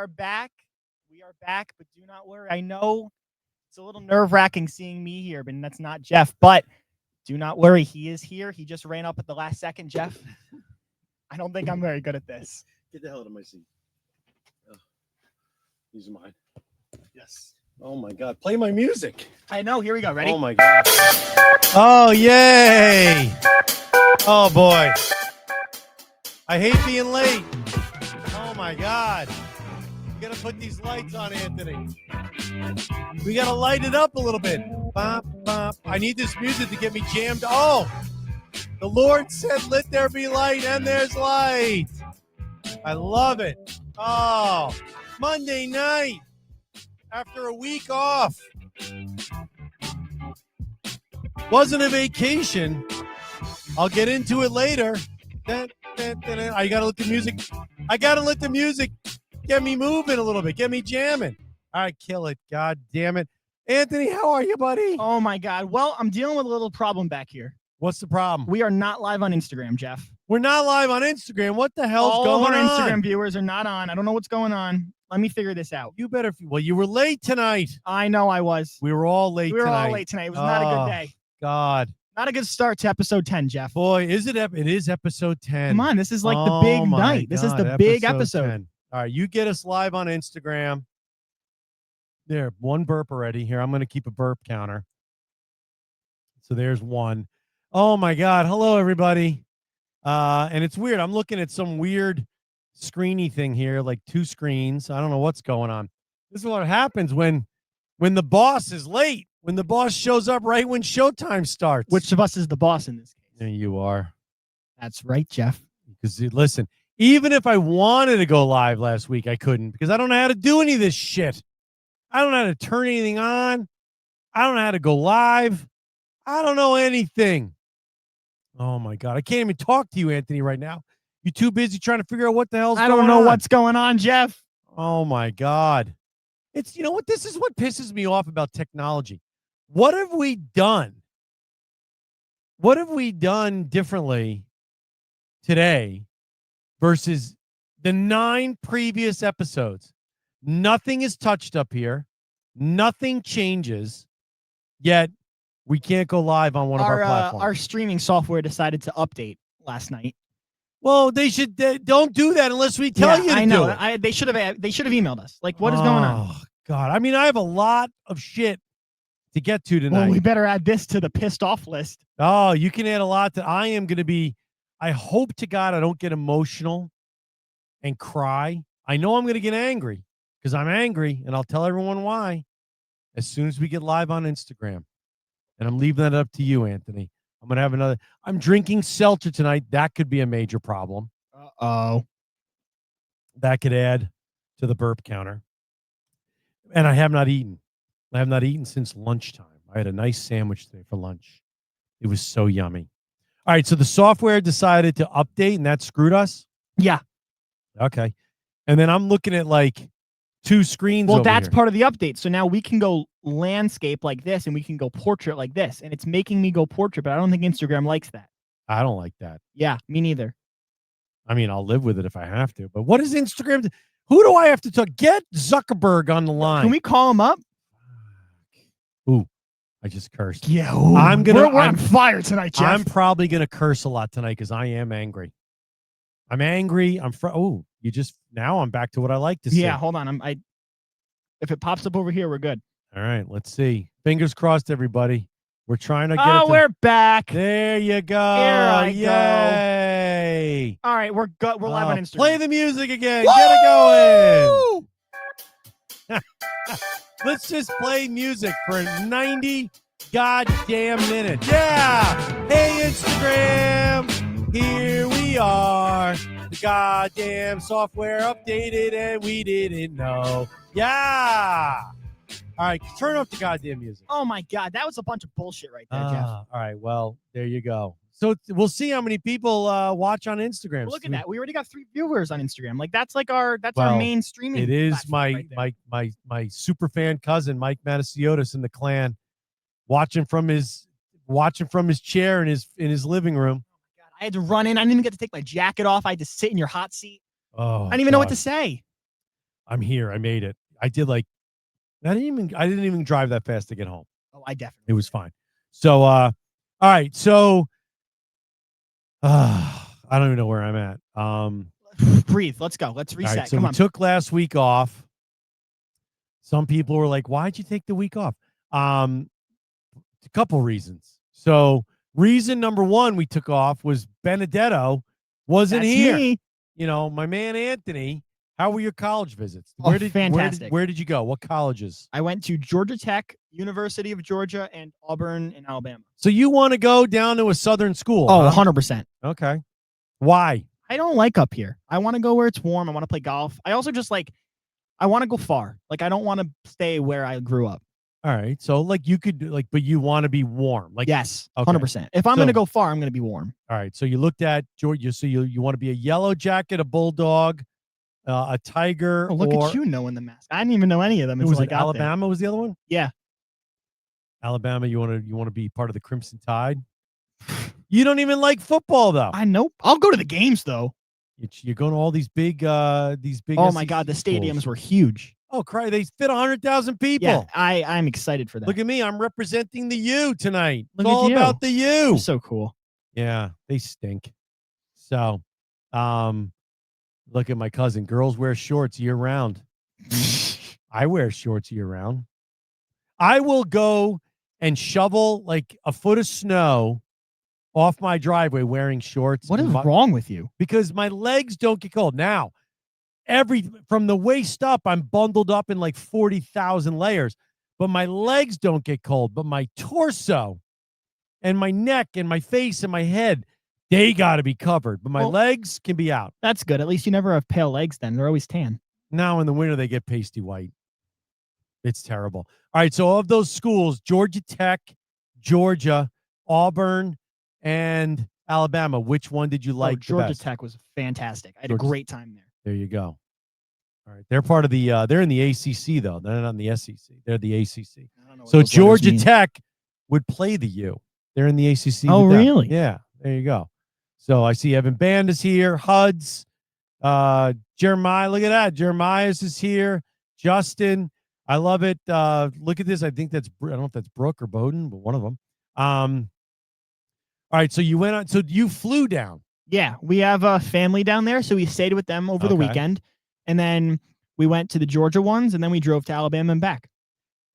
are back. We are back, but do not worry. I know it's a little nerve-wracking seeing me here, but that's not Jeff. But do not worry. He is here. He just ran up at the last second, Jeff. I don't think I'm very good at this. Get the hell out of my seat. Oh, these are mine. Yes. Oh, my God. Play my music. I know. Here we go. Ready? Oh, my God. Oh, yay. Oh, boy. I hate being late. Oh, my God. We got to put these lights on, Anthony. We got to light it up a little bit. Bop, bop. I need this music to get me jammed. Oh, the Lord said, let there be light, and there's light. I love it. Oh, Monday night after a week off. Wasn't a vacation. I'll get into it later. I gotta let the music get me moving a little bit, get me jamming. All right, kill it. God damn it. Anthony, how are you, buddy? Oh, my God. Well, I'm dealing with a little problem back here. What's the problem? We are not live on Instagram, Jeff. We're not live on Instagram. What the hell's All going of our on? Instagram viewers are not on. I don't know what's going on. Let me figure this out. You better. Well, you were late tonight. I know I was. We were all late tonight. It was not a good day. God. Not a good start to episode 10, Jeff. Boy, it is episode 10. Come on, this is like the big night. This is the big episode. 10. All right, you get us live on Instagram. There, one burp already. Here, I'm going to keep a burp counter. So there's one. Oh, my God. Hello, everybody. And it's weird. I'm looking at some weird screeny thing here, like two screens. I don't know what's going on. This is what happens when the boss is late, when the boss shows up right when showtime starts. Which of us is the boss in this case? Yeah, you are. That's right, Jeff. Because, listen, even if I wanted to go live last week, I couldn't because I don't know how to do any of this shit. I don't know how to turn anything on. I don't know how to go live. I don't know anything. Oh, my God. I can't even talk to you, Anthony, right now. You're too busy trying to figure out what the hell's going on. I don't know what's going on, Jeff. Oh, my God. It's, you know what? This is what pisses me off about technology. What have we done? What have we done differently today versus the 9 previous episodes? Nothing is touched up here. Nothing changes. Yet we can't go live on one of our platforms. Our streaming software decided to update last night. Well, they should don't do that unless we tell you to I know. do it. They should have emailed us. Like, what is going on? Oh, God. I mean, I have a lot of shit to get to tonight. Well, we better add this to the pissed off list. Oh, you can add a lot to. I am going to be. I hope to God I don't get emotional and cry. I know I'm going to get angry because I'm angry, and I'll tell everyone why as soon as we get live on Instagram. And I'm leaving that up to you, Anthony. I'm going to have another. I'm drinking seltzer tonight. That could be a major problem. Uh-oh. That could add to the burp counter. And I have not eaten. I have not eaten since lunchtime. I had a nice sandwich today for lunch. It was so yummy. All right, so the software decided to update, and that screwed us? Yeah. Okay. And then I'm looking at like 2 screens Well, over that's here. part of the update. So now we can go landscape like this, and we can go portrait like this. And it's making me go portrait, but I don't think Instagram likes that. I don't like that. Yeah, me neither. I mean, I'll live with it if I have to. But what is Instagram? Who do I have to talk? Get Zuckerberg on the line. Can we call him up? Ooh, I just cursed. Yeah. Ooh. We're on fire tonight, Jeff. I'm probably going to curse a lot tonight because I am angry. I'm angry. Now I'm back to what I like to see. Yeah, hold on. If it pops up over here, we're good. All right, let's see. Fingers crossed, everybody. We're trying to get we're back. There you go. Here I Yay. All right, we're good. We're live on Instagram. Play the music again. Woo! Get it going. Let's just play music for 90 goddamn minutes. Yeah. Hey, Instagram. Here we are. The goddamn software updated and we didn't know. Yeah. All right, turn off the goddamn music. Oh, my God. That was a bunch of bullshit right there, Jeff. All right, well, there you go. So we'll see how many people watch on Instagram. Look at that. We already got 3 viewers on Instagram. Like, that's like our Well, main streaming. It is platform my super fan cousin, Mike Matasiotis in the clan, watching from his chair in his living room. God, I had to run in. I didn't even get to take my jacket off. I had to sit in your hot seat. Oh, I didn't even know what to say. I'm here. I made it. I did like I didn't even drive that fast to get home. Oh, I definitely. It was fine. So all right. So I don't even know where I'm at. Breathe. Let's go. Let's All reset. right, so Come we on. took last week off. Some people were like, "Why'd you take the week off?" A couple reasons. So reason number one we took off was Benedetto wasn't That's here. me. You know, my man Anthony. How were your college visits? Oh, fantastic. Where did you go? What colleges? I went to Georgia Tech, University of Georgia, and Auburn in Alabama. So you want to go down to a southern school? Oh, huh? 100%. Okay. Why? I don't like up here. I want to go where it's warm. I want to play golf. I also just I want to go far. Like, I don't want to stay where I grew up. All right. So like you could like, but you want to be warm. Like Yes, okay. 100%. If I'm going to go far, I'm going to be warm. All right. So you looked at Georgia. So you want to be a yellow jacket, a bulldog, a tiger. Oh, look at you knowing the mask. I didn't even know any of them. Was until I it got Alabama? There. Was the other one? Yeah. Alabama. You want to be part of the Crimson Tide? You don't even like football though. I know. I'll go to the games though. You're going to all these big. Oh my SEC God, the stadiums schools. were huge. Oh, cry! They fit 100,000 people. Yeah, I'm excited for that. Look at me! I'm representing the U tonight. Look it's at all you. about the U. You're so cool. Yeah, they stink. So, look at my cousin. Girls wear shorts year round. I wear shorts year round. I will go and shovel like a foot of snow off my driveway wearing shorts. What is wrong with you? Because my legs don't get cold. Now, from the waist up, I'm bundled up in like 40,000 layers, but my legs don't get cold. But my torso and my neck and my face and my head, they got to be covered. But my legs can be out. That's good. At least you never have pale legs then. They're always tan. Now in the winter, they get pasty white. It's terrible. All right. So of those schools, Georgia Tech, Georgia, Auburn, and Alabama, which one did you like? Georgia the best? Tech was fantastic. I had a great time there. There you go. All right. They're part of the, they're in the ACC, though. They're not in the SEC. They're the ACC. So Georgia Tech would play the U. They're in the ACC. Oh, really? Yeah. There you go. So I see Evan Band is here. Huds. Jeremiah. Look at that. Jeremiah's is here. Justin. I love it. Look at this. I think that's, I don't know if that's Brooke or Bowden, but one of them. All right. So you went on. So you flew down. Yeah. We have a family down there. So we stayed with them over the weekend. And then we went to the Georgia ones. And then we drove to Alabama and back.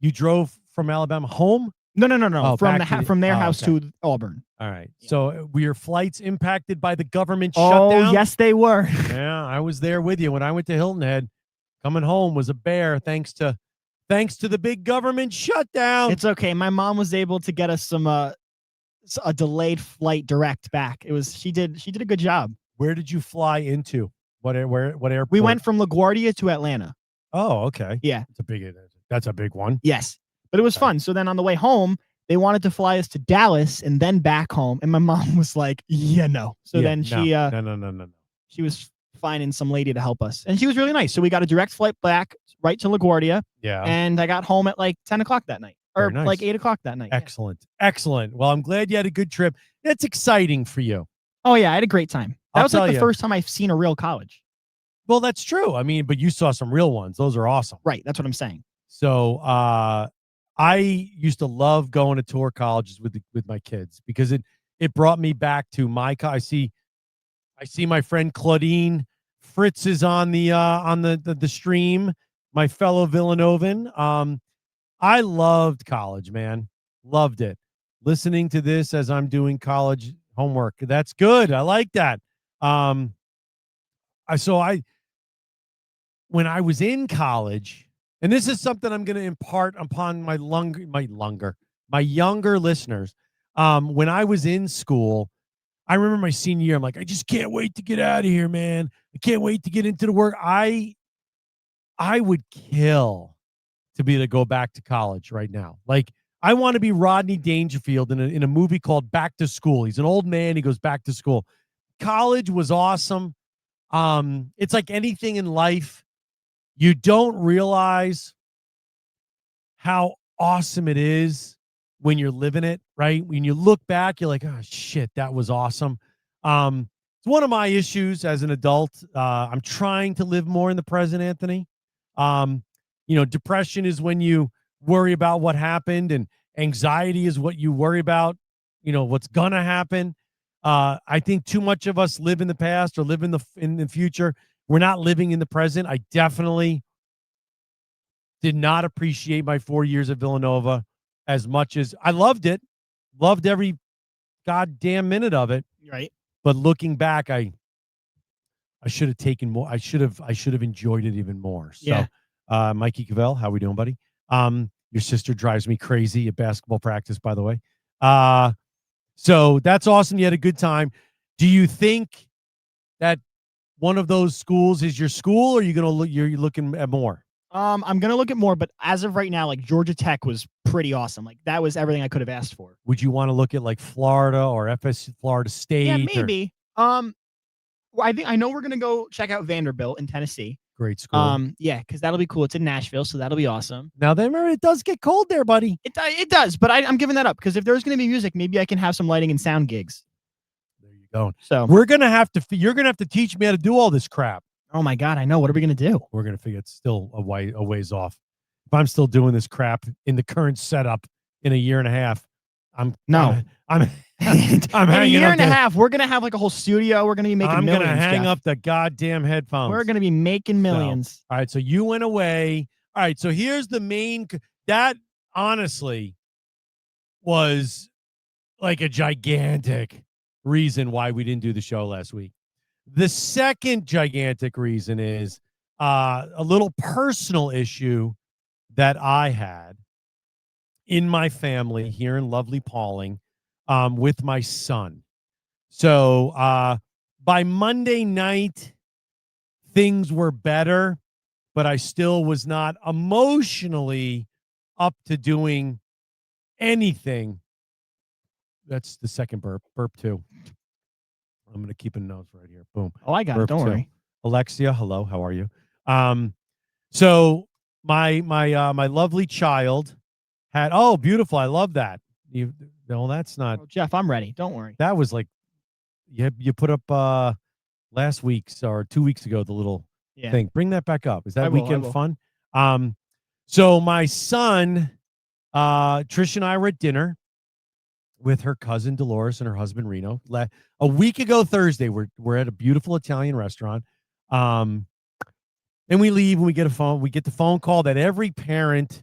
You drove from Alabama home? No. Oh, from their house to Auburn. All right. Yeah. So were your flights impacted by the government shutdown? Oh, yes, they were. Yeah, I was there with you when I went to Hilton Head. Coming home was a bear thanks to the big government shutdown. It's okay. My mom was able to get us some a delayed flight direct back. She did a good job. Where did you fly into? What airport? We went from LaGuardia to Atlanta. Oh, okay. Yeah. That's a big one. Yes. But it was fun. So then on the way home, they wanted to fly us to Dallas and then back home. And my mom was like, yeah, no. So then no. She was finding some lady to help us. And she was really nice. So we got a direct flight back right to LaGuardia. Yeah. And I got home at like 10 o'clock that night. Or like 8 o'clock that night. Excellent. Yeah. Excellent. Well, I'm glad you had a good trip. That's exciting for you. Oh, yeah. I had a great time. That was like the first time I've seen a real college. Well, that's true. I mean, but you saw some real ones. Those are awesome. Right. That's what I'm saying. So I used to love going to tour colleges with my kids because it brought me back to my I see my friend Claudine Fritz is on the stream, my fellow Villanovan. I loved college, man. Loved it. Listening to this as I'm doing college homework. That's good. I like that. When I was in college, and this is something I'm going to impart upon my younger listeners. When I was in school, I remember my senior year. I'm like, I just can't wait to get out of here, man. I can't wait to get into the work. I would kill to be able to go back to college right now. Like, I want to be Rodney Dangerfield in a movie called Back to School. He's an old man. He goes back to school. College was awesome. It's like anything in life. You don't realize how awesome it is when you're living it, right? When you look back, you're like, oh, shit, that was awesome. It's one of my issues as an adult. I'm trying to live more in the present, Anthony. Depression is when you worry about what happened, and anxiety is what you worry about, what's gonna happen. I think too much of us live in the past or live in the future. We're not living in the present. I definitely did not appreciate my 4 years at Villanova as much as I loved it. Loved every goddamn minute of it. Right. But looking back, I should have taken more. I should have enjoyed it even more. So, Yeah. Mikey Cavell, how we doing, buddy? Your sister drives me crazy at basketball practice, by the way. So that's awesome. You had a good time. Do you think that one of those schools is your school, or you're looking at more? I'm gonna look at more, but as of right now, like Georgia Tech was pretty awesome. Like that was everything I could have asked for. Would you want to look at like Florida or Florida State? Yeah, maybe. Well, I know we're gonna go check out Vanderbilt in Tennessee. Great school. Yeah, because that'll be cool. It's in Nashville, so that'll be awesome. Now, remember, it does get cold there, buddy. It does, but I'm giving that up because if there's gonna be music, maybe I can have some lighting and sound gigs. There you go. So you're gonna have to teach me how to do all this crap. Oh my God, I know. What are we gonna do? We're gonna figure it's still a ways off. If I'm still doing this crap in the current setup in a year and a half, I'm in a year and a half, we're gonna have like a whole studio. We're gonna be making millions. I'm gonna hang Jeff. up the goddamn headphones. We're gonna be making millions. So, all right, so you went away. All right, so here's the main. That honestly was like a gigantic reason why we didn't do the show last week. The second gigantic reason is a little personal issue that I had in my family here in lovely Pauling with my son. So by Monday night, things were better, but I still was not emotionally up to doing anything. That's the second burp. Burp 2. I'm going to keep a note right here. Boom. Oh, I got it. Don't worry. Alexia, hello. How are you? So my lovely child had, oh, beautiful. I love that. That's not. Oh, Jeff, I'm ready. Don't worry. That was like, you put up last week's or 2 weeks ago, the little thing. Bring that back up. Is that weekend fun? So my son, Trish and I were at dinner with her cousin Dolores and her husband Reno. A week ago Thursday, we're at a beautiful Italian restaurant. And we leave and we get the phone call that every parent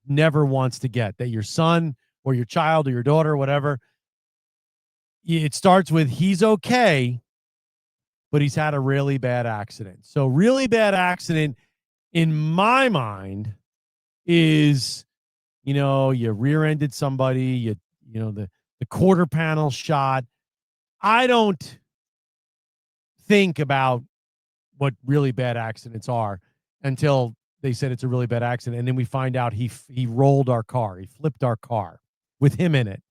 never wants to get, that your son or your child or your daughter or whatever, it starts with, he's okay, but he's had a really bad accident. So really bad accident in my mind is, you rear-ended somebody, the quarter panel shot. I don't think about what really bad accidents are until they said it's a really bad accident. And then we find out he rolled our car. He flipped our car with him in it.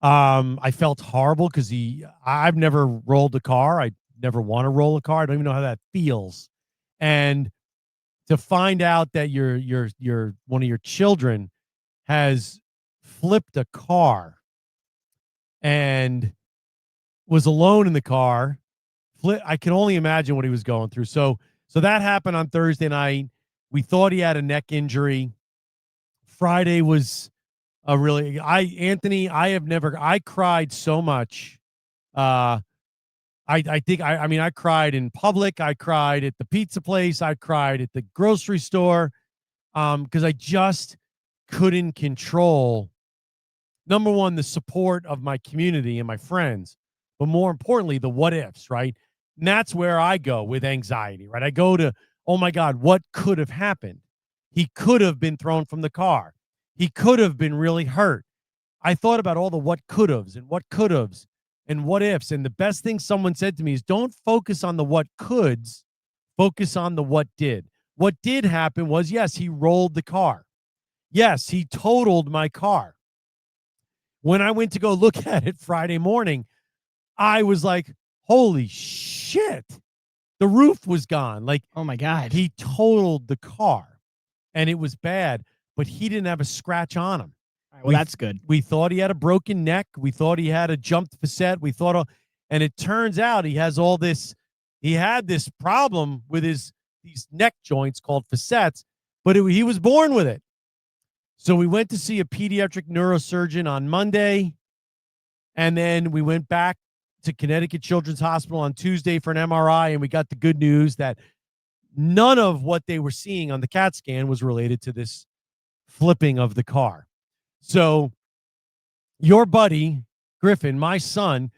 I felt horrible because I've never rolled a car. I never want to roll a car. I don't even know how that feels. And to find out that your one of your children has flipped a car and was alone in the car, I can only imagine what he was going through. So that happened on Thursday night. We thought he had a neck injury. Friday was I cried so much. I cried in public. I cried at the pizza place. I cried at the grocery store. Because I just couldn't control, number one, the support of my community and my friends, but more importantly, the what ifs, right? And that's where I go with anxiety, right? I go to, oh my God, what could have happened? He could have been thrown from the car. He could have been really hurt. I thought about all the what could haves and what could haves and what ifs. And the best thing someone said to me is, don't focus on the what coulds, focus on the what did. What did happen was, yes, he rolled the car. Yes, he totaled my car. When I went to go look at it Friday morning, I was like, holy shit. The roof was gone. Like, oh my God. He totaled the car and it was bad, but he didn't have a scratch on him. All right, well, that's good. We thought he had a broken neck. We thought he had a jumped facet. And it turns out he had this problem with his these neck joints called facets, but he was born with it. So we went to see a pediatric neurosurgeon on Monday, and then we went back to Connecticut Children's Hospital on Tuesday for an MRI, and we got the good news that none of what they were seeing on the CAT scan was related to this flipping of the car. So your buddy, Griffin, my son,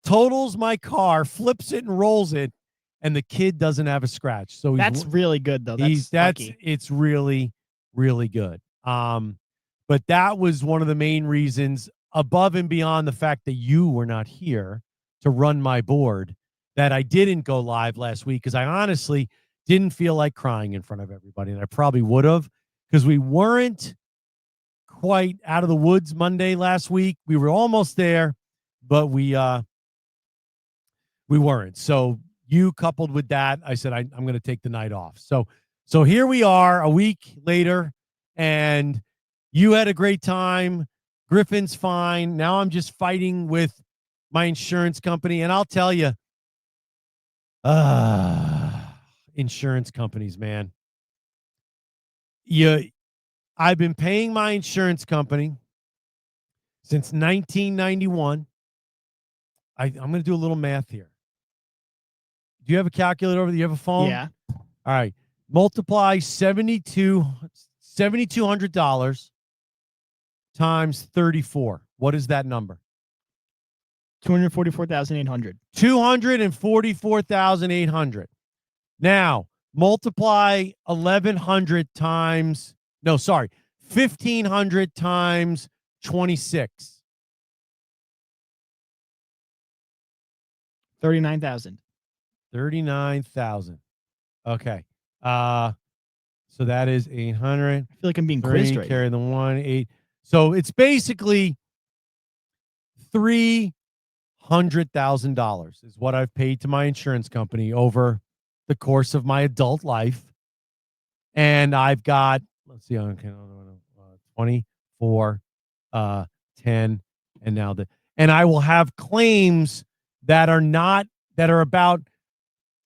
totals my car, flips it and rolls it, and the kid doesn't have a scratch. So That's really good, though. That's lucky. It's really, really good. But that was one of the main reasons, above and beyond the fact that you were not here to run my board, that I didn't go live last week, because I honestly didn't feel like crying in front of everybody, and I probably would have, because we weren't quite out of the woods Monday last week. We were almost there, but we weren't. So you, coupled with that, I said I'm going to take the night off. So here we are a week later, and you had a great time. Griffin's fine. Now I'm just fighting with my insurance company, and I'll tell you, insurance companies, man. I've been paying my insurance company since 1991. I'm going to do a little math here. Do you have a calculator over there? Do you have a phone? Yeah. All right. Multiply $7,200 times 34. What is that number? 244,800. 244,800. Now, multiply 1,100 times, 1,500 times 26. 39,000. 39,000. Okay. So that is 800. I feel like I'm being quizzed right Carry the 1, 8. So it's basically $300,000 is what I've paid to my insurance company over the course of my adult life. And I've got, let's see, 24, 10, and now and I will have claims that are about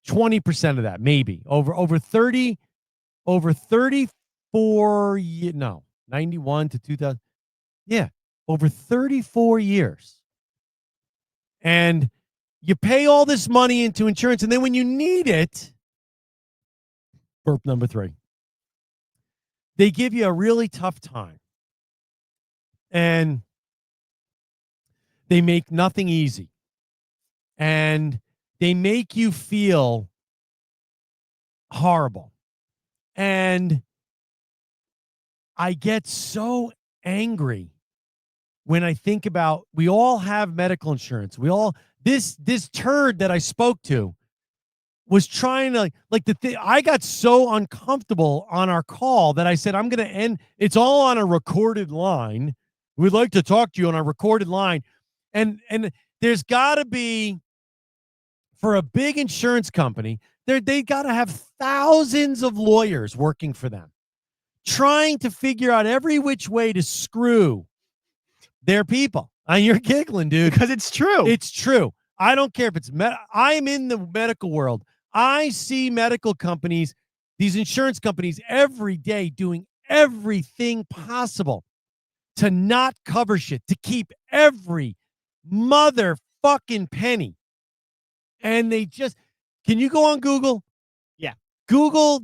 20% of that, maybe over 34 years. No, 91 to 2000. Yeah, over 34 years. And you pay all this money into insurance, and then when you need it, burp number 3, they give you a really tough time. And they make nothing easy. And they make you feel horrible. And I get so angry when I think about, we all have medical insurance. We all, this turd that I spoke to was trying to, I got so uncomfortable on our call that I said, I'm going to end. It's all on a recorded line. We'd like to talk to you on a recorded line. And there's got to be, for a big insurance company, they got to have thousands of lawyers working for them, trying to figure out every which way to screw their people. And you're giggling, dude. Because it's true. It's true. I don't care if it's I'm in the medical world. I see medical companies, these insurance companies, every day doing everything possible to not cover shit, to keep every motherfucking penny. And they just, can you go on Google? Yeah. Google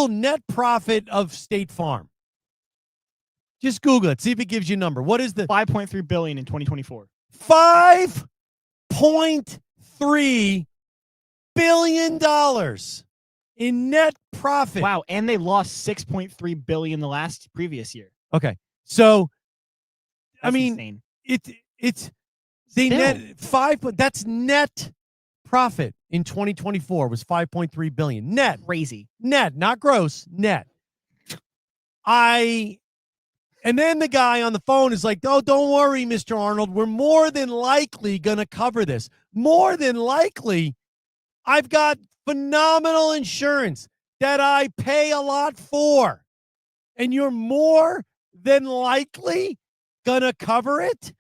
net profit of State Farm. Just Google it. See if it gives you a number. What is the $5.3 billion in 2024? $5.3 billion in net profit. Wow, and they lost $6.3 billion the previous year. Okay. So That's insane. It's they net that's net profit in 2024 was 5.3 billion. Net. Crazy. Net, not gross, net. And then the guy on the phone is like, "Oh, don't worry, Mr. Arnold. We're more than likely going to cover this. More than likely. I've got phenomenal insurance that I pay a lot for. And you're more than likely going to cover it?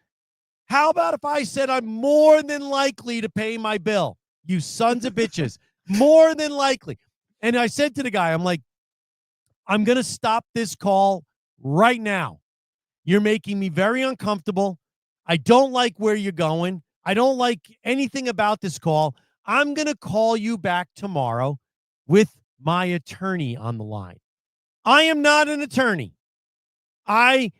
How about if I said I'm more than likely to pay my bill? You sons of bitches. More than likely. And I said to the guy, I'm like, I'm going to stop this call right now. You're making me very uncomfortable. I don't like where you're going. I don't like anything about this call. I'm going to call you back tomorrow with my attorney on the line. I am not an attorney. I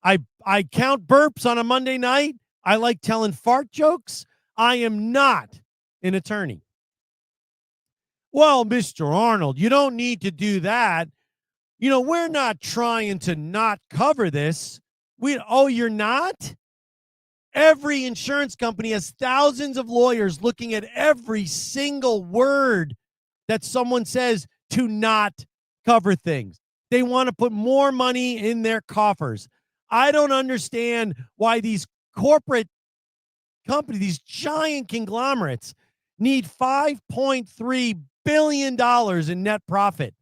count burps on a Monday night. I like telling fart jokes. I am not an attorney. Well, Mr. Arnold, you don't need to do that. You know, we're not trying to not cover this. Oh, you're not? Every insurance company has thousands of lawyers looking at every single word that someone says to not cover things. They want to put more money in their coffers. I don't understand why these corporate companies, these giant conglomerates, need $5.3 billion in net profit.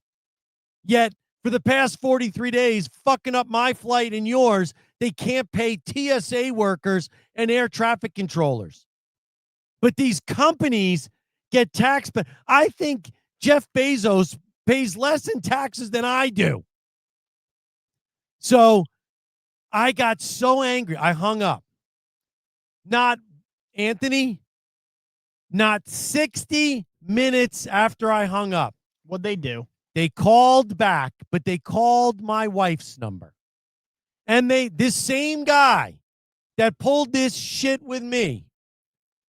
Yet, for the past 43 days, fucking up my flight and yours, they can't pay TSA workers and air traffic controllers. But these companies get taxed. But I think Jeff Bezos pays less in taxes than I do. So I got so angry, I hung up. Not 60 minutes after I hung up. What'd they do? They called back, but they called my wife's number. And this same guy that pulled this shit with me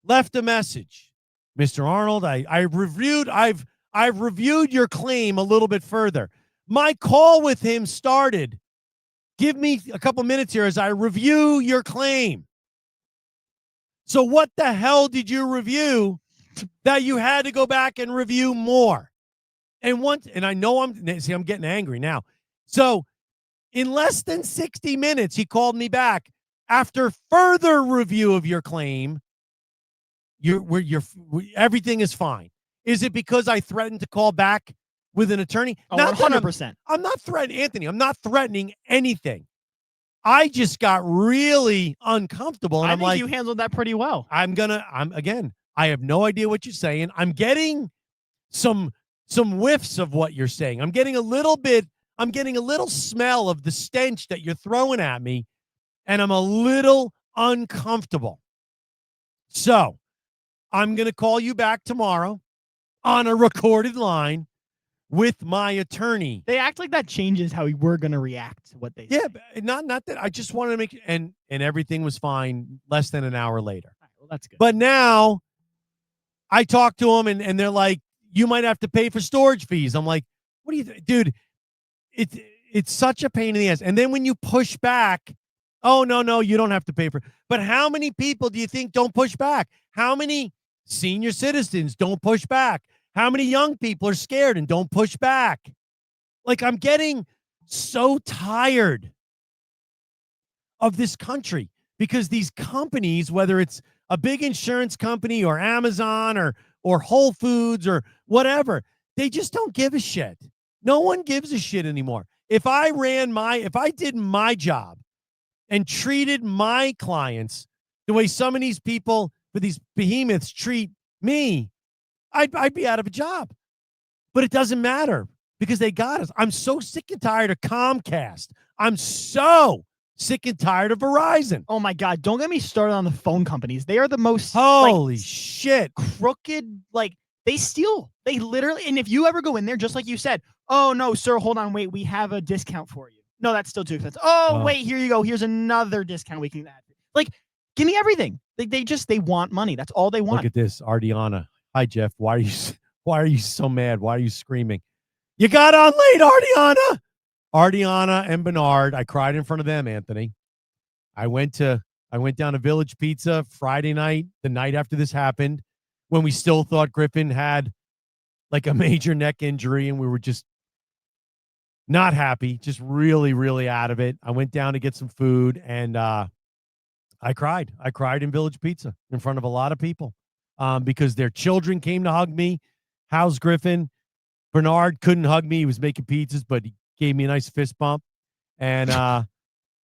left a message. Mr. Arnold, I've reviewed your claim a little bit further. My call with him started. Give me a couple minutes here as I review your claim. So what the hell did you review that you had to go back and review more? And I know I'm getting angry now. So in less than 60 minutes, he called me back after further review of your claim. Everything is fine. Is it because I threatened to call back with an attorney? Oh, 100%. I'm not threatening, Anthony. I'm not threatening anything. I just got really uncomfortable. And I think you handled that pretty well. I have no idea what you're saying. I'm getting some whiffs of what you're saying. I'm getting a little smell of the stench that you're throwing at me, and I'm a little uncomfortable. So I'm going to call you back tomorrow on a recorded line with my attorney. They act like that changes how we're going to react to what they say. Yeah, not that. I just wanted to make and everything was fine less than an hour later. All right, well, that's good. But now I talked to them and they're like, you might have to pay for storage fees. I'm like, what do you dude? It's such a pain in the ass. And then when you push back, oh no, you don't have to pay for it. But how many people do you think don't push back? How many senior citizens don't push back? How many young people are scared and don't push back? Like, I'm getting so tired of this country because these companies, whether it's a big insurance company or Amazon or Whole Foods or whatever, they just don't give a shit. No one gives a shit anymore. If I did my job and treated my clients the way some of these people for these behemoths treat me, I'd be out of a job. But it doesn't matter because they got us. I'm so sick and tired of Comcast. I'm so sick and tired of Verizon. Oh my God, don't get me started on the phone companies. They are the most holy shit crooked. Like, they steal. They literally, and if you ever go in there, just like you said, oh no, sir, hold on, wait, we have a discount for you. No, that's still too expensive. Oh, wait, here you go. Here's another discount we can add. Like, give me everything. They want money. That's all they want. Look at this, Ardiana. Hi, Jeff. Why are you so mad? Why are you screaming? You got on late, Ardiana. Ardiana and Bernard. I cried in front of them, Anthony. I went down to Village Pizza Friday night, the night after this happened, when we still thought Griffin had like a major neck injury, and we were just not happy, just really, really out of it. I went down to get some food, and I cried. I cried in Village Pizza in front of a lot of people. Because their children came to hug me. How's Griffin? Bernard couldn't hug me. He was making pizzas, but he gave me a nice fist bump. And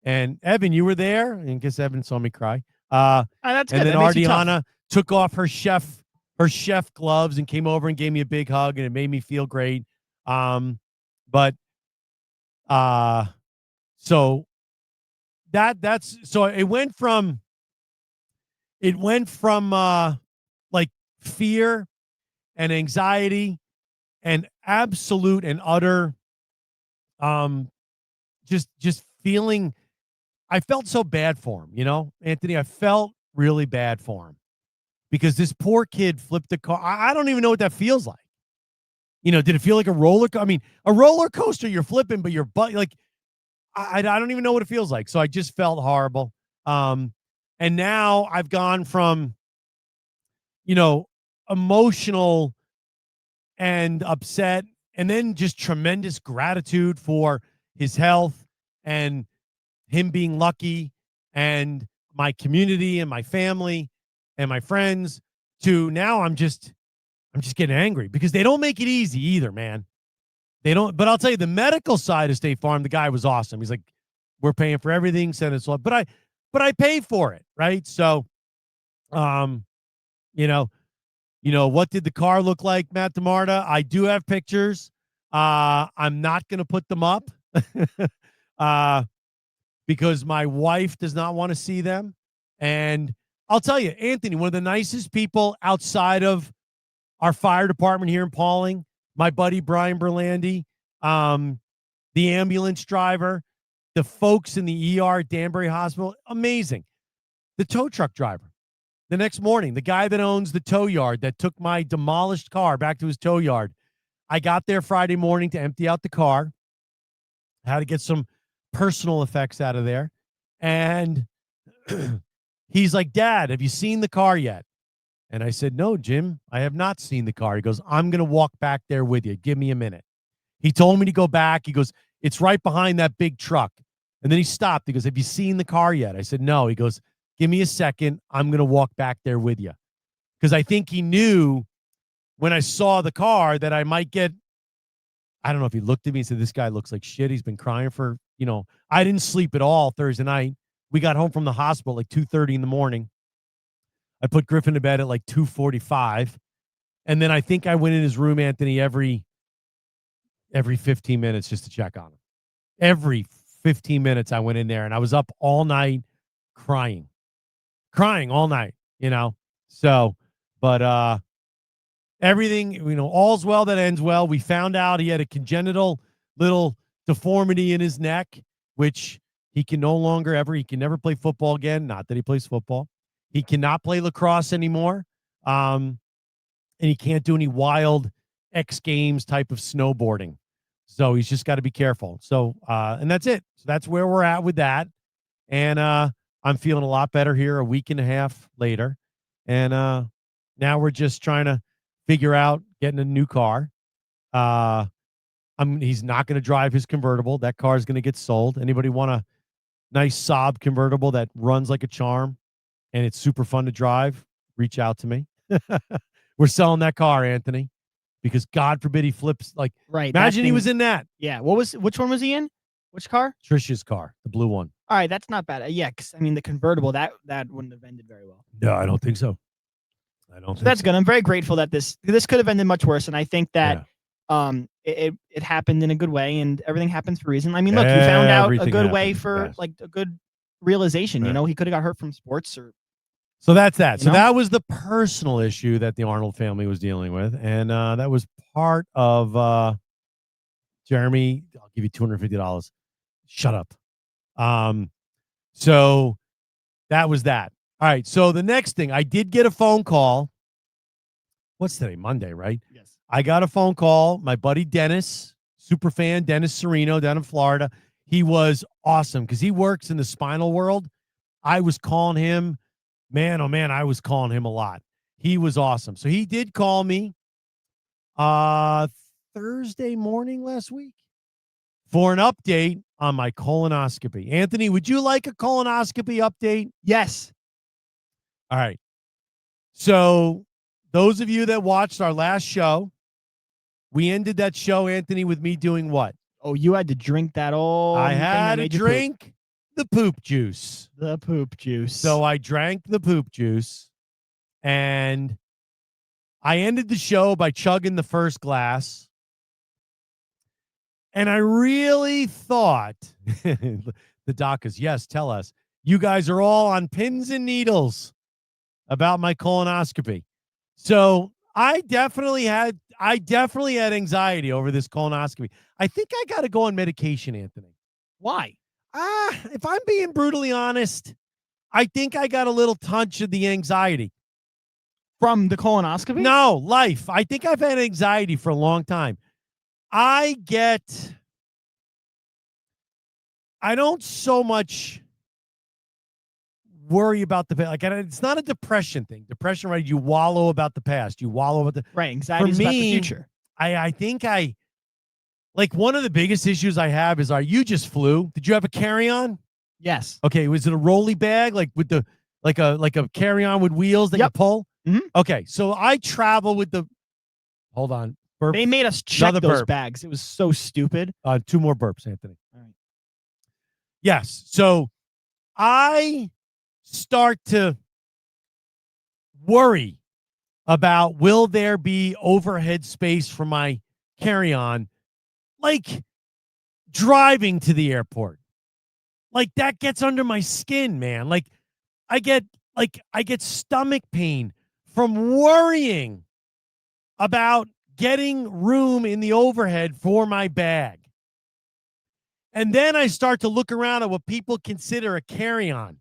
Evan, you were there. And I guess Evan saw me cry. That's good. And then Ardiana took off her chef her chef gloves and came over and gave me a big hug, and it made me feel great. But so that's so it went from like fear and anxiety and absolute and utter just feeling. I felt so bad for him, Anthony. I felt really bad for him because this poor kid flipped the car. I don't even know what that feels like. Did it feel like a roller? I mean, a roller coaster, you're flipping, but your butt, like, I don't even know what it feels like. So I just felt horrible. And now I've gone from, emotional and upset, and then just tremendous gratitude for his health and him being lucky and my community and my family and my friends, to now I'm just getting angry because they don't make it easy either, man. They don't. But I'll tell you, the medical side of State Farm, the guy was awesome. He's like, we're paying for everything, send us all. But I pay for it, right? So, what did the car look like, Matt DeMarta? I do have pictures. I'm not going to put them up because my wife does not want to see them. And I'll tell you, Anthony, one of the nicest people outside of our fire department here in Pauling, my buddy Brian Berlandi, the ambulance driver, the folks in the ER at Danbury Hospital, amazing. The tow truck driver, the next morning, the guy that owns the tow yard that took my demolished car back to his tow yard. I got there Friday morning to empty out the car. I had to get some personal effects out of there. And he's like, Dad, have you seen the car yet? And I said, no, Jim, I have not seen the car. He goes, I'm going to walk back there with you. Give me a minute. He told me to go back. He goes, it's right behind that big truck. And then he stopped. He goes, have you seen the car yet? I said, no. He goes, give me a second. I'm going to walk back there with you. Because I think he knew when I saw the car that I might get, I don't know if he looked at me and said, this guy looks like shit. He's been crying for, I didn't sleep at all Thursday night. We got home from the hospital like 2:30 in the morning. I put Griffin to bed at like 2:45. And then I think I went in his room, Anthony, every 15 minutes just to check on him. Every 15 minutes I went in there, and I was up all night crying all night, So, but everything, all's well that ends well. We found out he had a congenital little deformity in his neck, which he can never play football again. Not that he plays football. He cannot play lacrosse anymore. And he can't do any wild X Games type of snowboarding. So he's just got to be careful. So, and that's it. So that's where we're at with that. And I'm feeling a lot better here a week and a half later. And now we're just trying to figure out getting a new car. He's not going to drive his convertible. That car is going to get sold. Anybody want a nice Saab convertible that runs like a charm and it's super fun to drive? Reach out to me. We're selling that car, Anthony, because God forbid he flips. Like, right. Imagine he was in that. Yeah. Which one was he in? Which car? Trisha's car, the blue one. All right. That's not bad. Yeah. Cause I mean, the convertible, that wouldn't have ended very well. No, I don't think so. That's good. I'm very grateful that this could have ended much worse. And I think that, it happened in a good way, and everything happens for a reason. I mean, look, you found out a good way for like a good realization. He could have got hurt from sports or. So that's that. So that was the personal issue that the Arnold family was dealing with. And that was part of Jeremy, I'll give you $250. Shut up. So that was that. All right. So the next thing, I did get a phone call. What's today? Monday, right? Yes. I got a phone call. My buddy Dennis, super fan, Dennis Sereno down in Florida. He was awesome because he works in the spinal world. I was calling him. Man, oh man, I was calling him a lot. He was awesome. So he did call me Thursday morning last week for an update on my colonoscopy. Anthony, would you like a colonoscopy update? Yes. All right. So those of you that watched our last show, we ended that show, Anthony, with me doing what? Oh, you had to drink that all. I had to drink the poop juice. The poop juice. So I drank the poop juice, and I ended the show by chugging the first glass. And I really thought, the doc is, yes, tell us. You guys are all on pins and needles about my colonoscopy. So I definitely had anxiety over this colonoscopy. I think I got to go on medication, Anthony. Why? If I'm being brutally honest, I think I got a little touch of the anxiety. From the colonoscopy? No, life. I think I've had anxiety for a long time. I don't so much worry about the past. Like, it's not a depression thing. Depression, right? You wallow about the past. You wallow about the right. Anxiety is about the future. I think like one of the biggest issues I have is, you just flew. Did you have a carry-on? Yes. Okay. Was it a rolly bag, like with the like a carry-on with wheels that you pull? Mm-hmm. Okay. So I travel with the. Hold on. Burp. They made us check Another those burp. bags. It was so stupid. 2 more burps, Anthony. All right. Yes. So I start to worry about, will there be overhead space for my carry-on, like driving to the airport. Like, that gets under my skin, man. Like I get stomach pain from worrying about getting room in the overhead for my bag. And then I start to look around at what people consider a carry-on.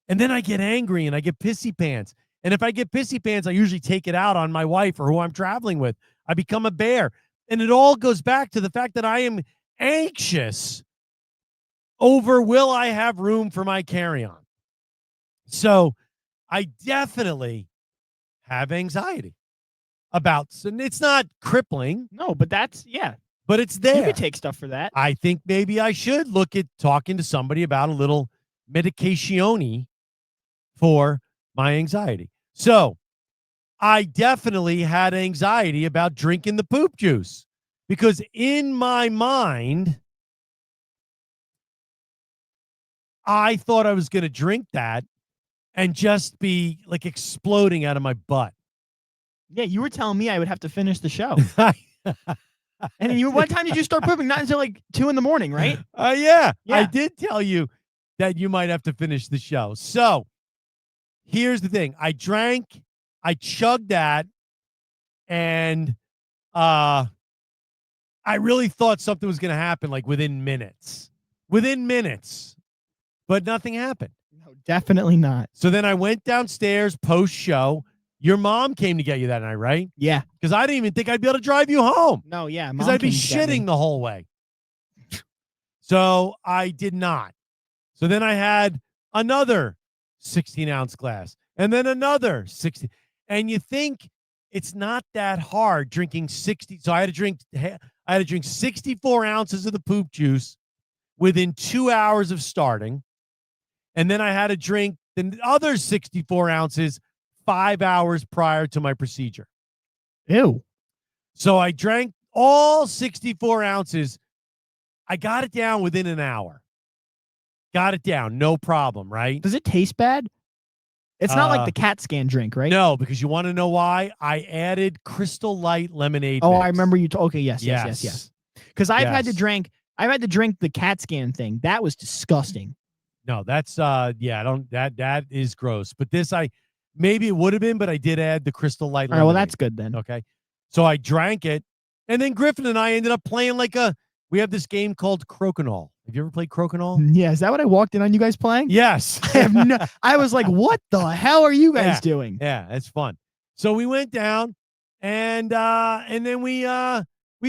And then I get angry and I get pissy pants. And if I get pissy pants, I usually take it out on my wife or who I'm traveling with. I become a bear. And it all goes back to the fact that I am anxious over, will I have room for my carry-on? So I definitely have anxiety about, and it's not crippling. No, but but it's there. You could take stuff for that. I think maybe I should look at talking to somebody about a little medication for my anxiety. So I definitely had anxiety about drinking the poop juice, because in my mind, I thought I was going to drink that and just be like exploding out of my butt. Yeah, you were telling me I would have to finish the show. And then what time did you start pooping? Not until like 2 a.m, right? Yeah, I did tell you that you might have to finish the show. So here's the thing. I chugged that, and I really thought something was going to happen like within minutes, but nothing happened. No, definitely not. So then I went downstairs post-show. Your mom came to get you that night, right? Yeah. Because I didn't even think I'd be able to drive you home. No, yeah. Because I'd be shitting the whole way. So I did not. So then I had another 16-ounce glass, and then another 60. And you think it's not that hard drinking 60. So I had to drink 64 ounces of the poop juice within 2 hours of starting. And then I had to drink the other 64 ounces 5 hours prior to my procedure. Ew. So I drank all 64 ounces. I got it down within an hour. Got it down. No problem, right? Does it taste bad? It's not like the CAT scan drink, right? No, because you want to know why? I added Crystal Light lemonade. Oh, mix. I remember you. Okay, yes. Because I've had to drink the CAT scan thing. That was disgusting. No, that's that is gross. But this, maybe it would have been, but I did add the Crystal Light. All right, well, that's good then. Okay. So I drank it, and then Griffin and I ended up playing we have this game called Crokinole. Have you ever played Crokinole? Yeah, is that what I walked in on you guys playing? Yes. I was like, what the hell are you guys doing? Yeah, it's fun. So we went down, and then we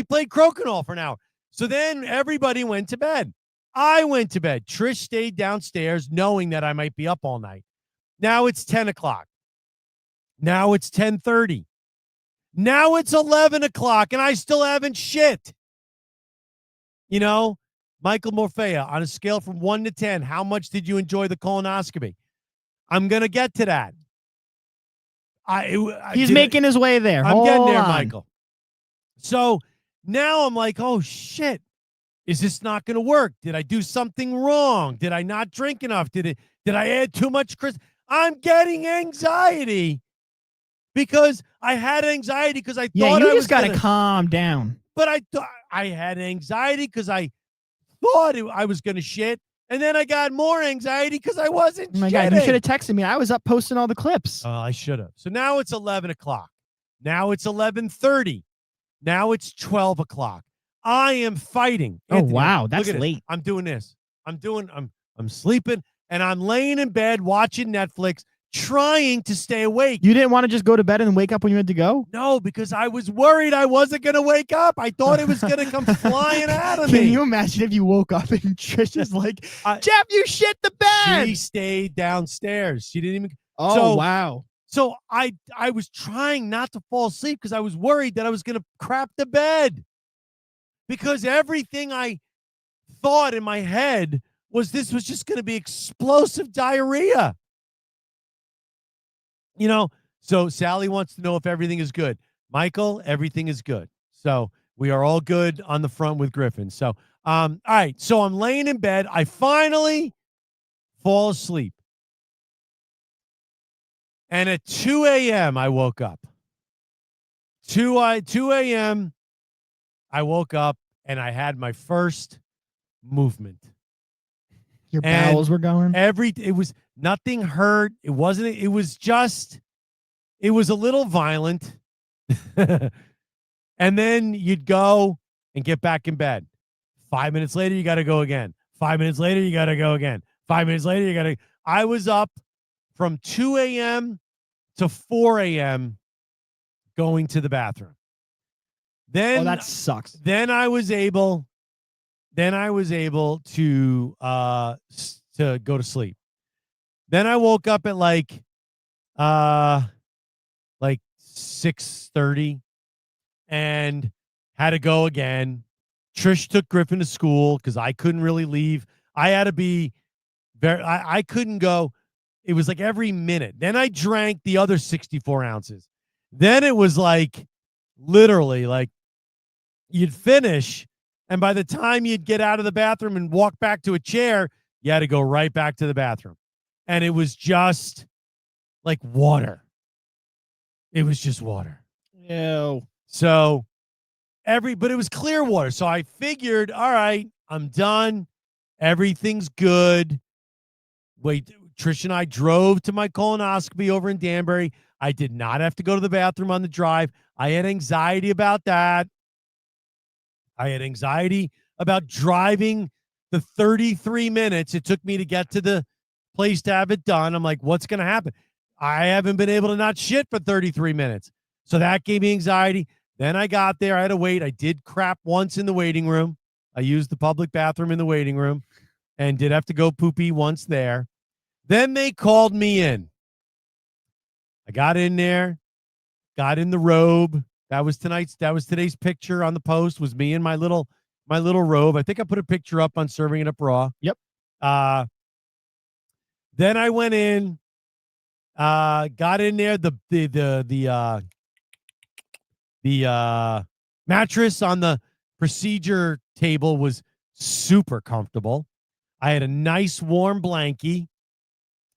played Crokinole for an hour. So then everybody went to bed. I went to bed. Trish stayed downstairs knowing that I might be up all night. Now it's 10 o'clock. Now it's 10:30. Now it's 11 o'clock, and I still haven't shit. You know, Michael Morfea, on a scale from 1 to 10, how much did you enjoy the colonoscopy? I'm going to get to that. He's making his way there. I'm getting there, Michael. So now I'm like, oh, shit. Is this not going to work? Did I do something wrong? Did I not drink enough? Did I add too much? I'm getting anxiety because I had anxiety because I Yeah, thought you I was just got to gonna, calm down. but I thought I had anxiety because I thought I was going to shit. And then I got more anxiety because I wasn't Oh my shitting. God, you should have texted me. I was up posting all the clips. Oh, I should have. So now it's 11 o'clock. Now it's 11:30. Now it's 12 o'clock. I am fighting. Oh, Anthony, wow, look that's at this. late. I'm doing this. I'm sleeping, and I'm laying in bed watching Netflix, trying to stay awake. You didn't want to just go to bed and wake up when you had to go? No, because I was worried I wasn't going to wake up. I thought it was going to come flying out of me. Can you imagine if you woke up and Trish is like, Jeff, you shit the bed? She stayed downstairs. She didn't even. Oh, wow. So I was trying not to fall asleep because I was worried that I was going to crap the bed. Because everything I thought in my head was this was just going to be explosive diarrhea. You know, so Sally wants to know if everything is good. Michael, everything is good. So we are all good on the front with Griffin. So, all right. So I'm laying in bed. I finally fall asleep. And at 2 a.m., I woke up. 2 a.m., I woke up and I had my first movement. Your bowels were going? It was nothing hurt. It was a little violent. And then you'd go and get back in bed. 5 minutes later, you got to go again. 5 minutes later, you got to go again. 5 minutes later, you got to. I was up from 2 a.m. to 4 a.m. going to the bathroom. Then that sucks. Then I was able to go to sleep. Then I woke up at like 6:30 and had to go again. Trish took Griffin to school because I couldn't really leave. I had to be I couldn't go. It was like every minute. Then I drank the other 64 ounces. Then it was like literally like you'd finish, and by the time you'd get out of the bathroom and walk back to a chair, you had to go right back to the bathroom. And it was just like water. It was just water. Ew. So but it was clear water. So I figured, all right, I'm done. Everything's good. Wait, Trish and I drove to my colonoscopy over in Danbury. I did not have to go to the bathroom on the drive. I had anxiety about that. I had anxiety about driving the 33 minutes it took me to get to the place to have it done. I'm like, what's going to happen? I haven't been able to not shit for 33 minutes. So that gave me anxiety. Then I got there. I had to wait. I did crap once in the waiting room. I used the public bathroom in the waiting room and did have to go poopy once there. Then they called me in. I got in there, got in the robe. That was today's picture on the post was me in my little robe. I think I put a picture up on Serving It Up Raw. Yep. Then I went in, got in there. The mattress on the procedure table was super comfortable. I had a nice warm blankie.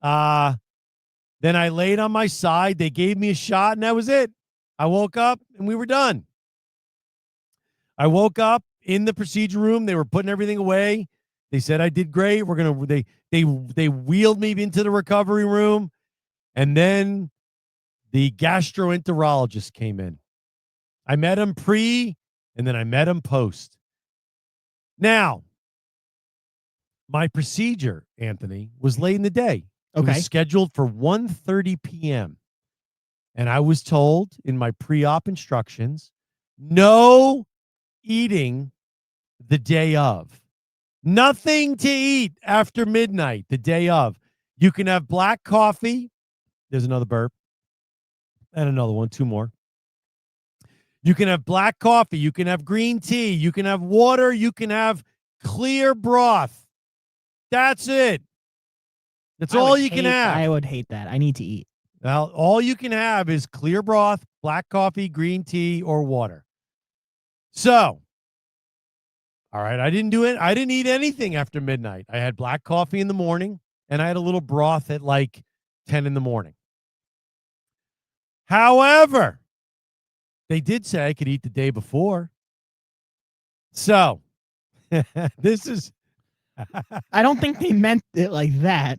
Then I laid on my side. They gave me a shot, and that was it. I woke up, and we were done. I woke up in the procedure room. They were putting everything away. They said I did great. They wheeled me into the recovery room, and then the gastroenterologist came in. I met him pre, and then I met him post. Now, my procedure, Anthony, was late in the day. Okay. It was scheduled for 1:30 p.m. And I was told in my pre-op instructions, no eating the day of. Nothing to eat after midnight the day of. You can have black coffee. There's another burp. And another one, two more. You can have black coffee. You can have green tea. You can have water. You can have clear broth. That's it. That's all you can have. I would hate that. I need to eat. Well, all you can have is clear broth, black coffee, green tea, or water. So, all right, I didn't do it. I didn't eat anything after midnight. I had black coffee in the morning, and I had a little broth at like 10 in the morning. However, they did say I could eat the day before. So this is I don't think they meant it like that.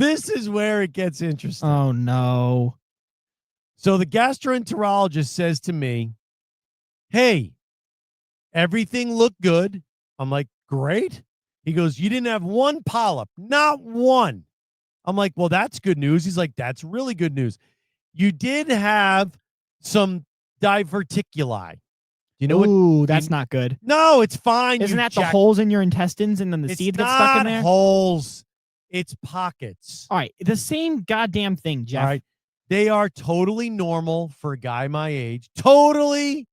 this is where it gets interesting. Oh no. So the gastroenterologist says to me, "Hey, everything looked good." I'm like, "Great." He goes, "You didn't have one polyp, not one." I'm like, "Well, that's good news." He's like, "That's really good news. You did have some diverticuli." You know Ooh, what? that's not good. No, it's fine. Isn't you that the jack- holes in your intestines and then the It's seeds not get stuck in there? holes. It's pockets. All right, the same goddamn thing, Jeff. All right. They are totally normal for a guy my age. Totally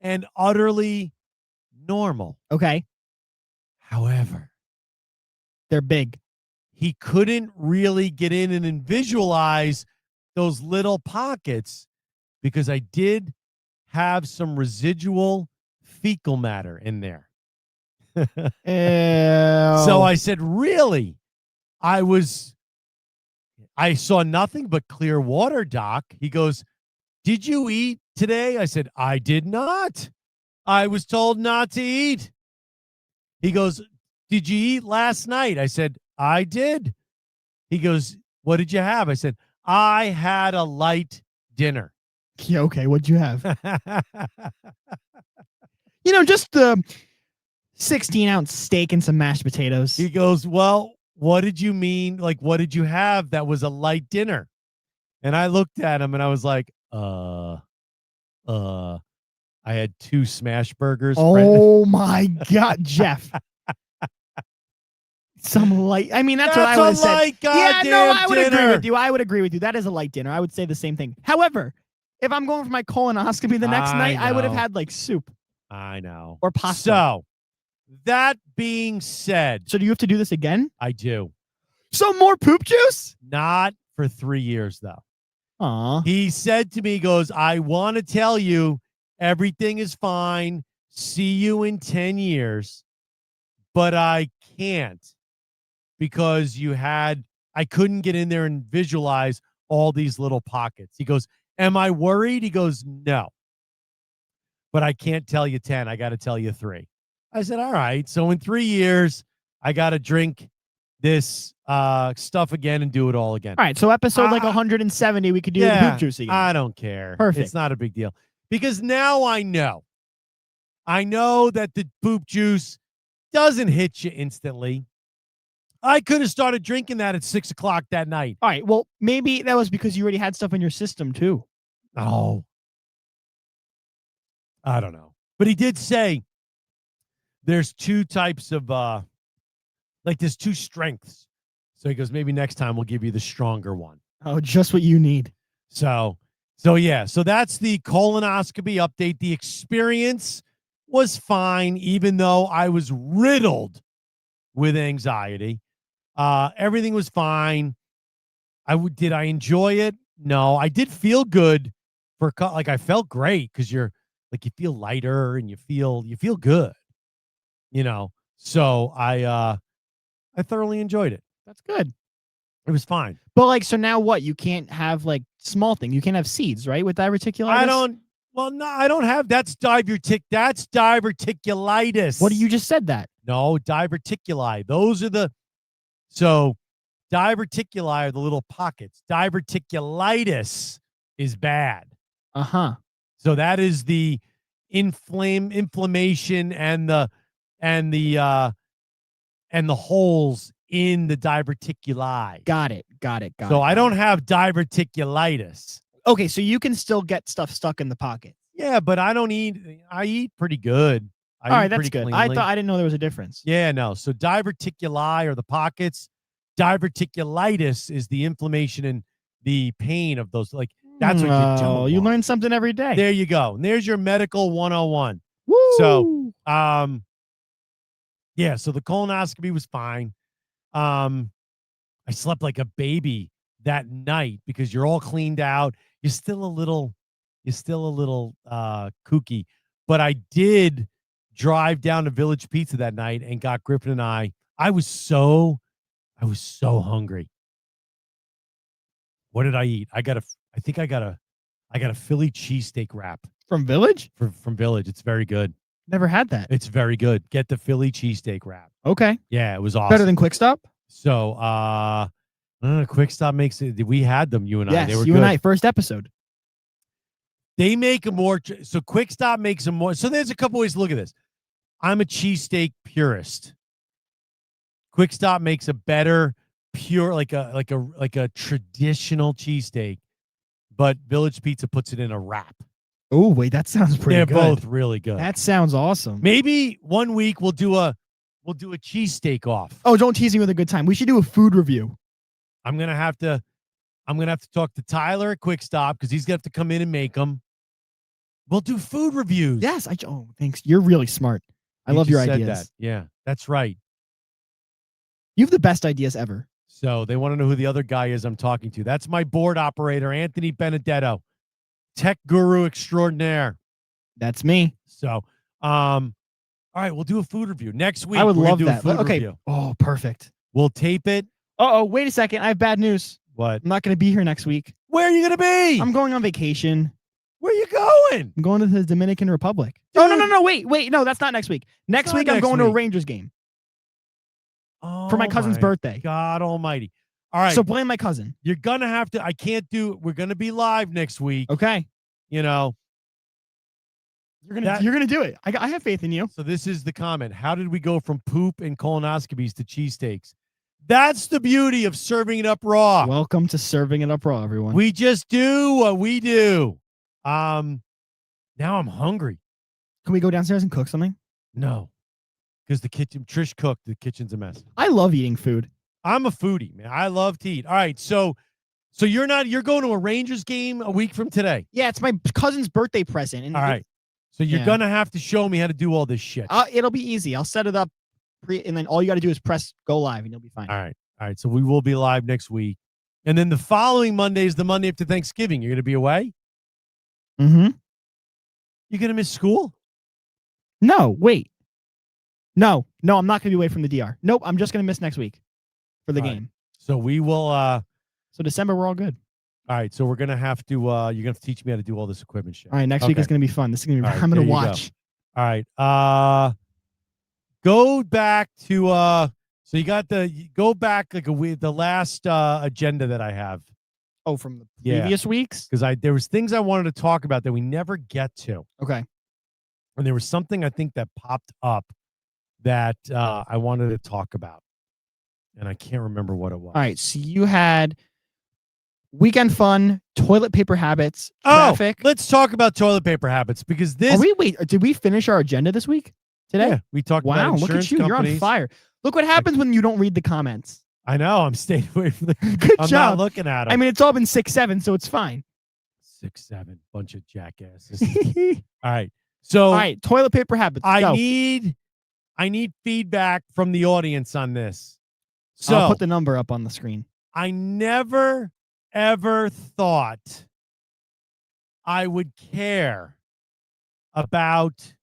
and utterly normal. Okay, However, they're big. he couldn't really get in and visualize those little pockets because I did have some residual fecal matter in there. So I said, "Really?" I saw nothing but clear water, doc. He goes, "Did you eat today?" I said, "I did not. I was told not to eat." He goes, "Did you eat last night?" I said, "I did." He goes, "What did you have?" I said, "I had a light dinner." Yeah, okay, what'd you have? Just the 16-ounce steak and some mashed potatoes. He goes, "Well, what did you mean? Like, what did you have that was a light dinner?" And I looked at him and I was like, I had 2 smash burgers. Oh my God, Jeff. Some light. I mean, that's what I would have said. Light Yeah, no, I would agree dinner. with you. I would agree with you. That is a light dinner. I would say the same thing. However, if I'm going for my colonoscopy the next night, I would have know. had like soup I know. or pasta. So, that being said, So do you have to do this again? I do. Some more poop juice? Not for 3 years, though. Aw. He said to me, he goes, "I want to tell you everything is fine. See you in 10 years. But I can't because I couldn't get in there and visualize all these little pockets." He goes, "Am I worried?" He goes, "No. But I can't tell you 10. I got to tell you 3. I said, "All right. So in 3 years, I got to drink this stuff again and do it all again." All right, so episode like 170, we could do the poop juice again. I don't care. Perfect. It's not a big deal because now I know. I know that the poop juice doesn't hit you instantly. I could have started drinking that at 6:00 that night. All right, well, maybe that was because you already had stuff in your system too. Oh, I don't know. But he did say there's 2 types of there's 2 strengths. So he goes, maybe next time we'll give you the stronger one. Oh, just what you need. So yeah. So that's the colonoscopy update. The experience was fine, even though I was riddled with anxiety. Everything was fine. Did I enjoy it? No, I did feel good I felt great because you're like, you feel lighter and you feel good, So I thoroughly enjoyed it. That's good. It was fine. But like, so now what? You can't have like small thing. You can't have seeds, right? With diverticulitis. No, I don't have. That's diverticulitis. What, you just said that? No, diverticuli. Those are diverticuli are the little pockets. Diverticulitis is bad. Uh-huh. So that is the inflammation and the holes in the diverticuli. Got it. So I don't have diverticulitis. Okay, so you can still get stuff stuck in the pocket. Yeah, but I don't eat. I eat pretty good. All right, that's good. I didn't know there was a difference. Yeah, no. So diverticuli are the pockets. Diverticulitis is the inflammation and the pain of those. Like, that's what you don't want. You learn something every day. There you go. And there's your medical 101. Woo! So, yeah. So the colonoscopy was fine. I slept like a baby that night because you're all cleaned out. You're still a little kooky, but I did drive down to Village Pizza that night and got Griffin and I was so hungry. What did I eat? I think I got a I got a Philly cheesesteak wrap From Village? from Village. It's very good. Never had that. It's very good. Get the Philly cheesesteak wrap. Okay. Yeah, it was awesome. Better than Quick Stop? So, Quick Stop makes it. We had them, you and I. Yes, They were you good. and I, first episode. They make a more. So Quick Stop makes them more. So there's a couple ways to look at this. I'm a cheesesteak purist. Quick Stop makes a better, pure, like a traditional cheesesteak, but Village Pizza puts it in a wrap. Oh, wait, that sounds pretty They're good. both really good. That sounds awesome. Maybe one week we'll do a cheesesteak off. Oh, don't tease me with a good time. We should do a food review. I'm gonna have to talk to Tyler at Quick Stop because he's gonna have to come in and make them. We'll do food reviews. Yes. Thanks. You're really smart. I love your just said ideas. that. Yeah, that's right. You have the best ideas ever. So they want to know who the other guy is I'm talking to. That's my board operator, Anthony Benedetto, tech guru extraordinaire. That's me. So, all right, we'll do a food review next week. I would we're gonna love do that. A food Okay. review. Oh, perfect. We'll tape it. Oh, wait a second. I have bad news. What? I'm not going to be here next week. Where are you gonna be? I'm going on vacation. Where are you going? I'm going to the Dominican Republic. Dude. Oh, no. Wait. No, that's not next week. Next not week, I'm next going to a week. Rangers game Oh, for my cousin's birthday. God Almighty! All right, So blame my cousin. you're gonna have to. I can't do. We're gonna be live next week. Okay. You know. You're gonna do it. I have faith in you. So this is the comment. How did we go from poop and colonoscopies to cheesesteaks? That's the beauty of serving it up raw. Welcome to Serving It Up Raw, everyone. We just do what we do. Now I'm hungry. Can we go downstairs and cook something? No, because the kitchen, Trish cooked. The kitchen's a mess. I love eating food. I'm a foodie, man. I love to eat. All right, so you're going to a Rangers game a week from today. Yeah, it's my cousin's birthday present. And All right. So you're going to have to show me how to do all this shit. It'll be easy. I'll set it up, and then all you got to do is press go live, and you'll be fine. All right. So we will be live next week. And then the following Monday is the Monday after Thanksgiving. You're going to be away? Mm-hmm. You're going to miss school? No, wait. No, I'm not going to be away from the DR. Nope, I'm just going to miss next week for the All game. right. So we will. So December, we're all good. All right. So we're going to have to, you're going to have to teach me how to do all this equipment shit. All right, next week is going to be fun. This is going to be, All right, I'm going there to you watch. All right. Go back to, so go back like the last agenda that I have. Oh, from the previous weeks? Because there was things I wanted to talk about that we never get to. Okay. And there was something I think that popped up that I wanted to talk about. And I can't remember what it was. All right. So you had weekend fun, toilet paper habits, traffic. Let's talk about toilet paper habits because this. Did we finish our agenda this week? Today? Yeah, we talked about wow, look insurance at you. companies. You're on fire. Look what happens when you don't read the comments. I know. I'm staying away from the. Good I'm job. not looking at them. I mean, it's all been 6-7, so it's fine. 6-7, bunch of jackasses. All right. So all right, toilet paper habits. I need feedback from the audience on this. So I'll put the number up on the screen. I never ever thought I would care about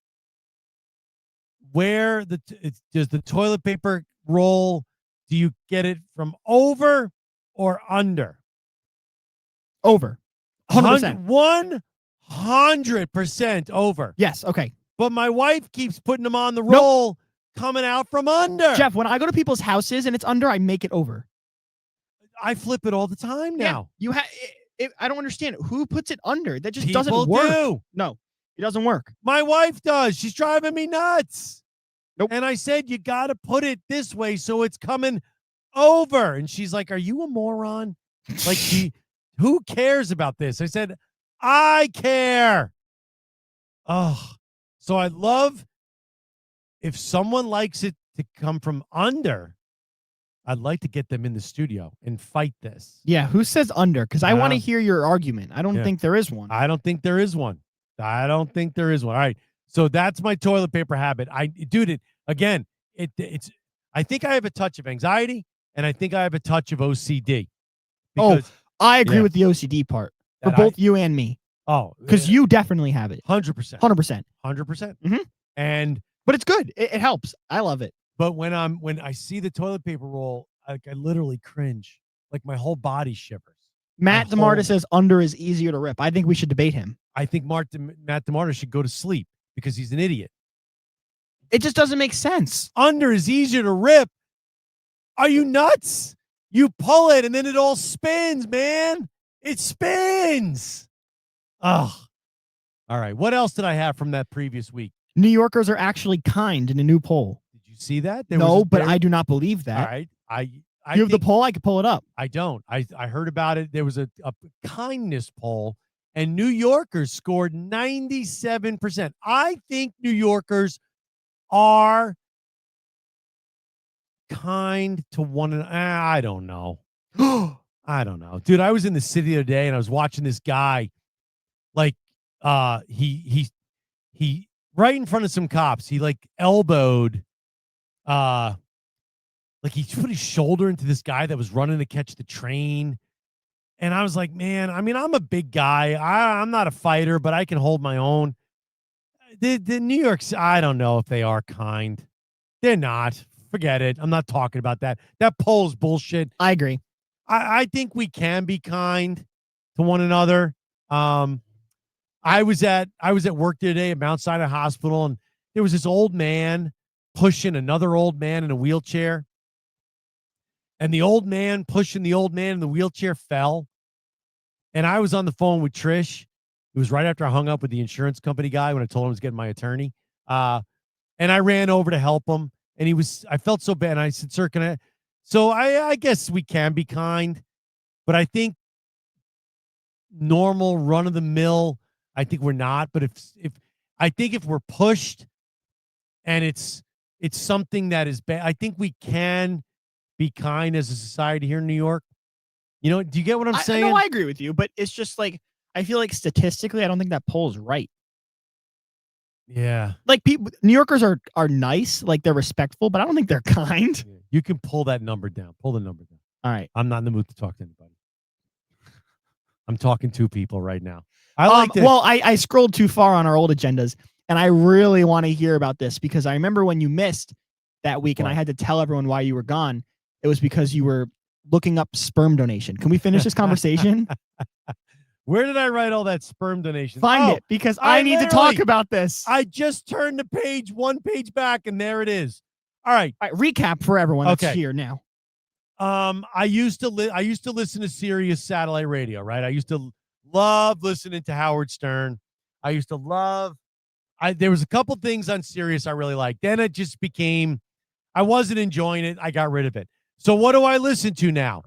where does the toilet paper roll. Do you get it from over or under? Over. 100%. 100% over. Yes. Okay. But my wife keeps putting them on the roll coming out from under. Jeff, when I go to people's houses and it's under, I make it over. I flip it all the time now. Yeah, you have. I don't understand who puts it under. That just People doesn't work. do. No, it doesn't work. My wife does. She's driving me nuts. Nope. And I said, you got to put it this way so it's coming over. And she's like, are you a moron? Like, who cares about this? I said, I care. Oh, so I love if someone likes it to come from under, I'd like to get them in the studio and fight this. Yeah, who says under? Because I want to hear your argument. I don't think there is one. I don't think there is one. All right. So that's my toilet paper habit. It's I think I have a touch of anxiety and I think I have a touch of OCD. Because, I agree with the OCD part for both you and me. Oh, because you definitely have it. 100%. 100%. 100%. Mm-hmm. But it's good. It helps. I love it. But when I see the toilet paper roll, I literally cringe. Like my whole body shivers. Matt DeMarta says under is easier to rip. I think we should debate him. I think Matt DeMarta should go to sleep because he's an idiot. It just doesn't make sense. Under is easier to rip. Are you nuts? You pull it and then it all spins, man. It spins. Oh. All right. What else did I have from that previous week? New Yorkers are actually kind in a new poll. Did you see that? But I do not believe that. All right. You have the poll? I could pull it up. I don't. I heard about it. There was a kindness poll, and New Yorkers scored 97%. I think New Yorkers are kind to one another. I don't know. I don't know. Dude, I was in the city the other day, and I was watching this guy, like, he right in front of some cops, he, like, elbowed, like he put his shoulder into this guy that was running to catch the train. And I was like, man, I mean, I'm a big guy. I'm not a fighter, but I can hold my own. The New York's, I don't know if they are kind. They're not. Forget it. I'm not talking about that. That poll's bullshit. I agree. I think we can be kind to one another. I was at work today at Mount Sinai Hospital, and there was this old man pushing another old man in a wheelchair. And the old man pushing the old man in the wheelchair fell. And I was on the phone with Trish. It was right after I hung up with the insurance company guy when I told him I was getting my attorney. And I ran over to help him. And I felt so bad. And I said, sir, can I? So I guess we can be kind. But I think normal, run of the mill, I think we're not. But if we're pushed and it's something that is bad, I think we can be kind as a society here in New York. You know, do you get what I'm saying? No, I agree with you, but it's just like, I feel like statistically, I don't think that poll is right. Yeah. Like New Yorkers are nice, like they're respectful, but I don't think they're kind. Yeah. You can pull that number down. Pull the number down. All right. I'm not in the mood to talk to anybody. I'm talking to people right now. I scrolled too far on our old agendas, and I really want to hear about this because I remember when you missed that week and I had to tell everyone why you were gone. It was because you were looking up sperm donation. Can we finish this conversation? Where did I write all that sperm donation? Find it, because I need to talk about this. I just turned one page back, and there it is. All right. Recap for everyone that's here now. I used to listen to Sirius satellite radio, right? I used to love listening to Howard Stern. I used to love. There was a couple things on Sirius I really liked. Then it just became, I wasn't enjoying it. I got rid of it. So what do I listen to now?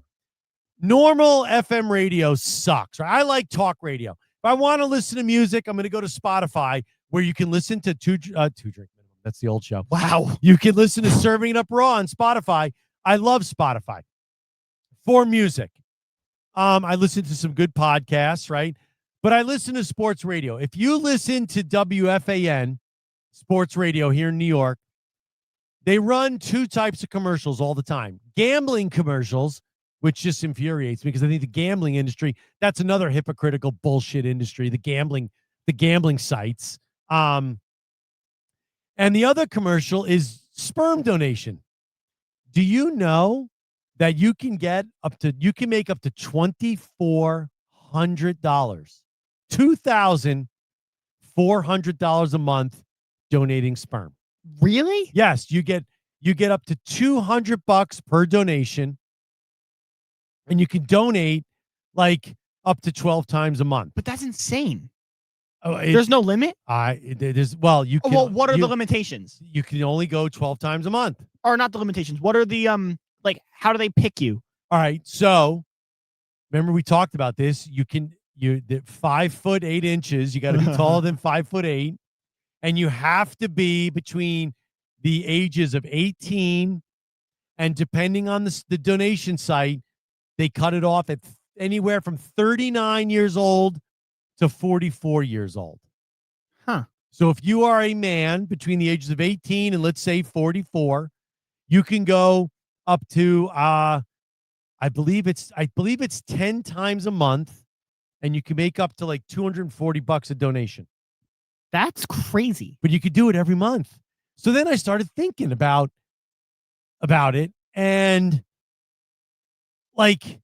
Normal FM radio sucks, right? I like talk radio. If I want to listen to music, I'm going to go to Spotify, where you can listen to Two Drink Minimum. That's the old show. Wow. You can listen to Serving It Up Raw on Spotify. I love Spotify for music. I listen to some good podcasts, right? But I listen to sports radio. If you listen to WFAN sports radio here in New York, they run two types of commercials all the time. Gambling commercials, which just infuriates me because I think the gambling industry, that's another hypocritical bullshit industry, the gambling sites. And the other commercial is sperm donation. Do you know that you can make up to $2,400, $2,400 a month donating sperm? Really? Yes, you get up to $200 per donation, and you can donate like up to 12 times a month. But that's insane. Oh, there's no limit? There's what are the limitations? You can only go 12 times a month. Or not the limitations. What are the how do they pick you? All right. So remember we talked about this. You 5'8". You got to be taller than 5'8", and you have to be between the ages of 18, and depending on the donation site, they cut it off at anywhere from 39 years old to 44 years old. Huh. So if you are a man between the ages of 18 and let's say 44, you can go up to I believe it's 10 times a month, and you can make up to like $240 a donation. That's crazy. But you could do it every month. So then I started thinking about it, and like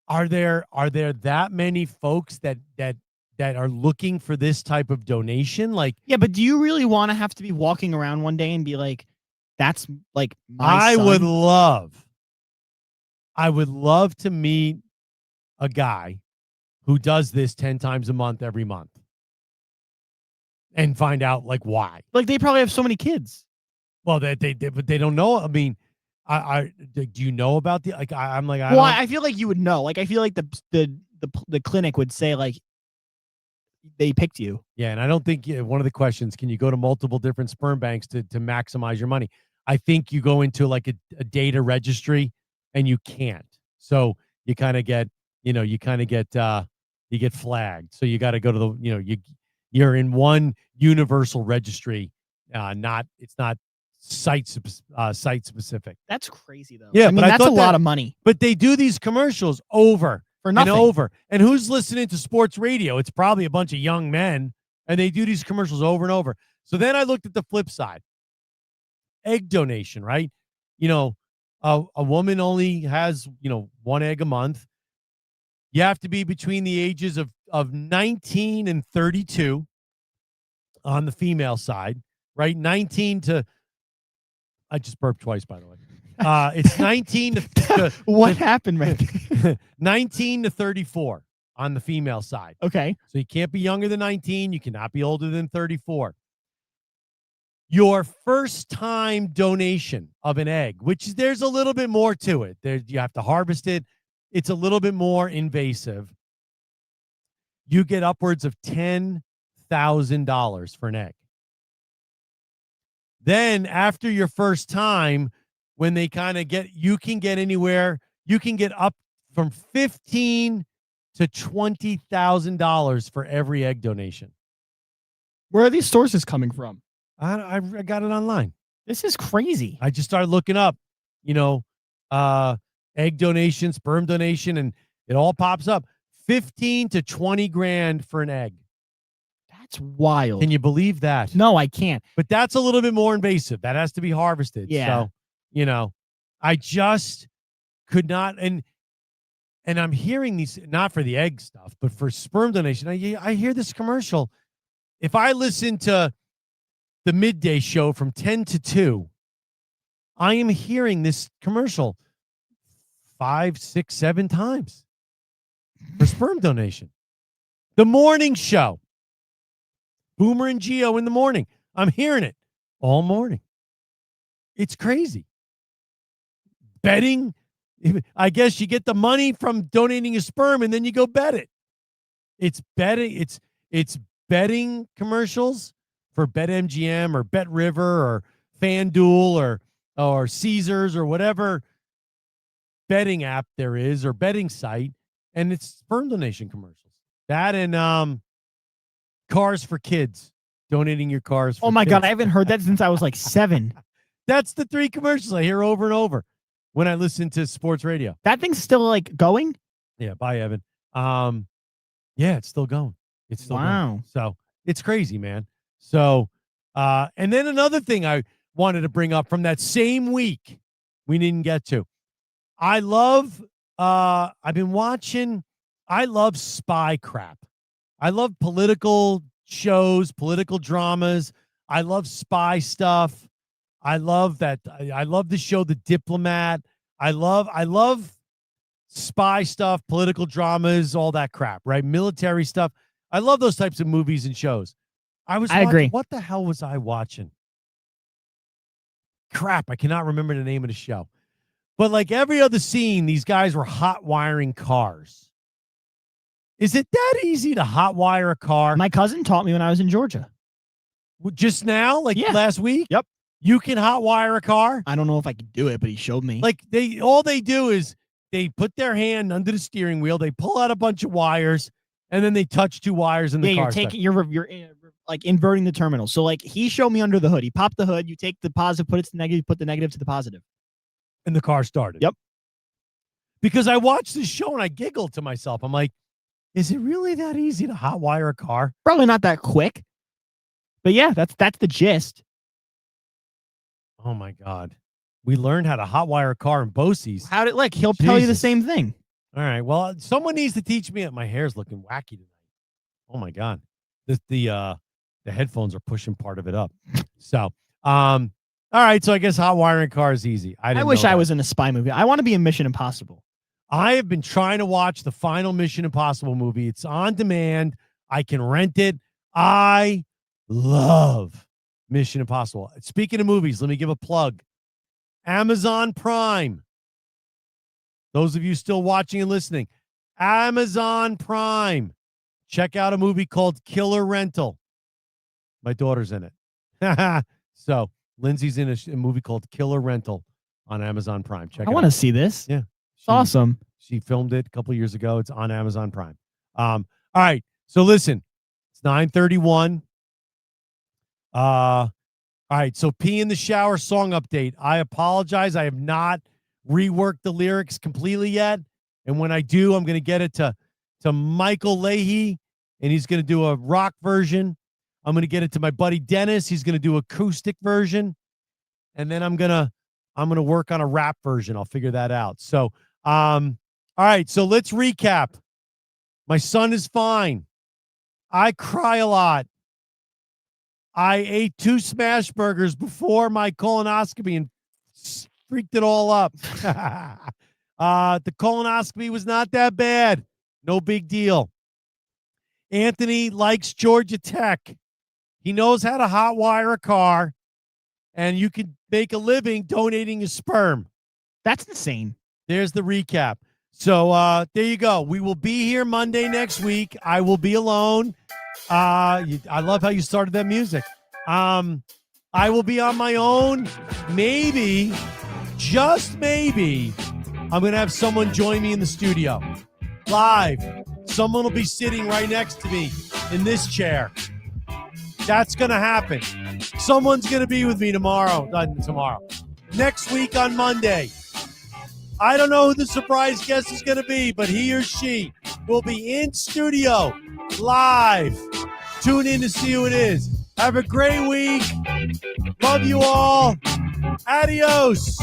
are there that many folks that are looking for this type of donation? Like, Yeah, but do you really want to have to be walking around one day and be like, that's like my I son? would love to meet a guy who does this 10 times a month every month and find out like why. Like they probably have so many kids. Well, but they don't know. I mean, do you know about the like? I'm like, Well, I feel like you would know. Like I feel like the clinic would say like they picked you. Yeah, and I don't think one of the questions, can you go to multiple different sperm banks to maximize your money? I think you go into like a data registry and you can't. So you kind of get, you get flagged. So you got to go to the, you're in one universal registry. It's not site specific. That's crazy though. Yeah, I mean but that's a lot of money But they do these commercials over for nothing. and over. And who's listening to sports radio? It's probably a bunch of young men, and they do these commercials over and over. So then I looked at the flip side. Egg donation, right? A woman only has, one egg a month. You have to be between the ages of 19 and 32 on the female side, right? 19 to, I just burped twice, by the way. It's 19 to what happened, man? 19 to 34 on the female side. Okay. So you can't be younger than 19. You cannot be older than 34. Your first time donation of an egg, which there's a little bit more to it. You have to harvest it. It's a little bit more invasive. You get upwards of $10,000 for an egg. Then after your first time, when they kind of you can get up from $15,000 to $20,000 for every egg donation. Where are these sources coming from? I got it online. This is crazy. I just started looking up, egg donation, sperm donation, and it all pops up. 15 to 20 grand for an egg. That's wild. Can you believe that? No, I can't. But that's a little bit more invasive. That has to be harvested. Yeah. So, I just could not. And I'm hearing these, not for the egg stuff, but for sperm donation. I hear this commercial. If I listen to the midday show from 10 to 2, I am hearing this commercial 5, 6, 7 times for sperm donation. The morning show, Boomer and Geo in the morning. I'm hearing it all morning. It's crazy. Betting, I guess you get the money from donating your sperm and then you go bet it. It's betting. It's betting commercials for BetMGM or BetRiver or FanDuel or Caesars or whatever betting app there is or betting site, and it's sperm donation commercials. That and cars for kids, donating your cars for Oh my kids. God, I haven't heard that since I was like 7. That's the 3 commercials I hear over and over when I listen to sports radio. That thing's still like going? Yeah, bye, Evan. Yeah, it's still going. It's still going. So it's crazy, man. So, and then another thing I wanted to bring up from that same week we didn't get to. I love spy crap. I love political shows, political dramas. I love spy stuff. I love that. I love the show The Diplomat. I love spy stuff, political dramas, all that crap, right? Military stuff. I love those types of movies and shows. I agree. What the hell was I watching? Crap, I cannot remember the name of the show. But like every other scene, these guys were hot wiring cars. Is it that easy to hot wire a car? My cousin taught me when I was in Georgia. Just now? Last week? Yep. You can hot wire a car? I don't know if I could do it, but he showed me. Like all they do is they put their hand under the steering wheel, they pull out a bunch of wires, and then they touch 2 wires in the car. You're like inverting the terminal. So like he showed me under the hood. He popped the hood, you take the positive, put it to the negative, put the negative to the positive. And the car started. Yep. Because I watched this show and I giggled to myself. I'm like, is it really that easy to hot wire a car? Probably not that quick. But yeah, that's the gist. Oh my God. We learned how to hot wire a car in BOCES. He'll tell you the same thing. All right. Well, someone needs to teach me. My hair's looking wacky tonight. Oh my god. The headphones are pushing part of it up. So, all right. So I guess hot wiring car is easy. I wish I was in a spy movie. I want to be in Mission Impossible. I have been trying to watch the final Mission Impossible movie. It's on demand. I can rent it. I love Mission Impossible. Speaking of movies, let me give a plug. Amazon Prime. Those of you still watching and listening, Amazon Prime. Check out a movie called Killer Rental. My daughter's in it. So Lindsay's in a movie called Killer Rental on Amazon Prime. Check it out. I want to see this. Yeah. It's awesome. She filmed it a couple years ago. It's on Amazon Prime. All right. So listen, it's 9:31. All right. So Pee in the Shower song update. I apologize. I have not reworked the lyrics completely yet. And when I do, I'm going to get it to Michael Leahy, and he's going to do a rock version. I'm going to get it to my buddy Dennis. He's going to do acoustic version. And then I'm going to work on a rap version. I'll figure that out. So, all right. So let's recap. My son is fine. I cry a lot. I ate 2 smash burgers before my colonoscopy and freaked it all up. The colonoscopy was not that bad. No big deal. Anthony likes Georgia Tech. He knows how to hot wire a car, and you can make a living donating your sperm. That's insane. There's the recap. So there you go. We will be here Monday next week. I will be alone. I love how you started that music. I will be on my own. Maybe, just maybe, I'm going to have someone join me in the studio. Live. Someone will be sitting right next to me in this chair. That's going to happen. Someone's going to be with me tomorrow. Next week on Monday. I don't know who the surprise guest is going to be, but he or she will be in studio live. Tune in to see who it is. Have a great week. Love you all. Adios.